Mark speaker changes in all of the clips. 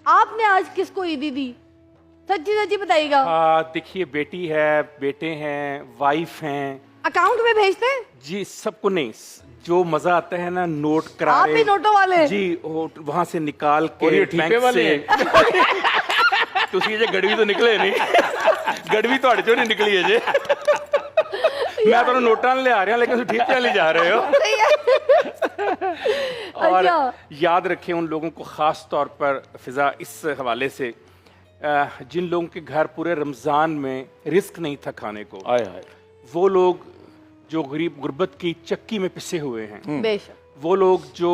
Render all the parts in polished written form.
Speaker 1: آپ نے آج کس کو عیدی دی؟ سچی سچی بتائیے گا.
Speaker 2: دیکھیے بیٹی ہے، بیٹے ہیں، وائف ہیں.
Speaker 1: اکاؤنٹ میں بھیجتے ہیں؟
Speaker 2: جی سب کو نہیں، جو مزہ آتا ہے نا نوٹ کرا
Speaker 1: آپ بھی نوٹوں والے؟
Speaker 2: جی وہاں سے نکال
Speaker 3: اور
Speaker 2: کے
Speaker 3: یہ ٹھیپے والے
Speaker 2: تسی جے گڑوی تو نکلے نہیں، گڑوی تو اڑ چو نہیں نکلی ہے جی. میں تو نوٹاں لے آ رہا لیکن تسی ٹھیپیاں لے جا رہے ہو. اور یاد رکھیں ان لوگوں کو خاص طور پر فضا اس حوالے سے جن لوگوں کے گھر پورے رمضان میں رزق نہیں تھا کھانے کو، وہ لوگ جو غربت کی چکی میں پسے ہوئے ہیں،
Speaker 1: بے شک
Speaker 2: وہ لوگ جو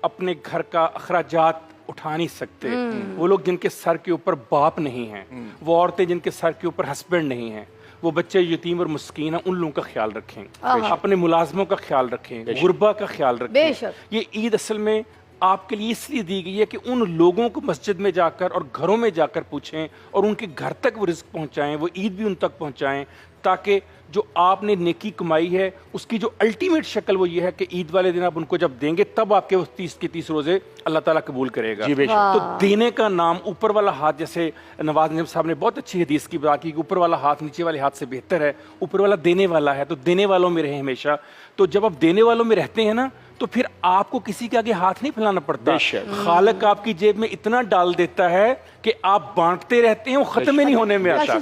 Speaker 2: اپنے گھر کا اخراجات اٹھا نہیں سکتے، وہ لوگ جن کے سر کے اوپر باپ نہیں ہیں، وہ عورتیں جن کے سر کے اوپر ہسبینڈ نہیں ہیں، وہ بچے یتیم اور مسکین ہیں، ان لوگوں کا خیال رکھیں، اپنے ملازموں کا خیال رکھیں، غربا کا خیال رکھیں. یہ عید اصل میں آپ کے لیے اس لیے دی گئی ہے کہ ان لوگوں کو مسجد میں جا کر اور گھروں میں جا کر پوچھیں اور ان کے گھر تک وہ رزق پہنچائیں، وہ عید بھی ان تک پہنچائیں، تاکہ جو آپ نے نیکی کمائی ہے اس کی جو الٹیمیٹ شکل وہ یہ ہے کہ عید والے دن آپ ان کو جب دیں گے تب آپ کے وہ 30 روزے اللہ تعالیٰ قبول کرے گا. تو دینے کا نام اوپر والا ہاتھ، جیسے نواز نعیم صاحب نے بہت اچھی حدیث کی بات کی کہ اوپر والا ہاتھ نیچے والے ہاتھ سے بہتر ہے، اوپر والا دینے والا ہے، تو دینے والوں میں رہیں ہمیشہ. تو جب آپ دینے والوں میں رہتے ہیں نا تو پھر آپ کو کسی کے آگے ہاتھ نہیں پھیلانا پڑتا. خالق آپ کی جیب میں اتنا ڈال دیتا ہے کہ آپ بانٹتے رہتے ہیں، وہ ختم ہی نہیں ہونے میں آتا.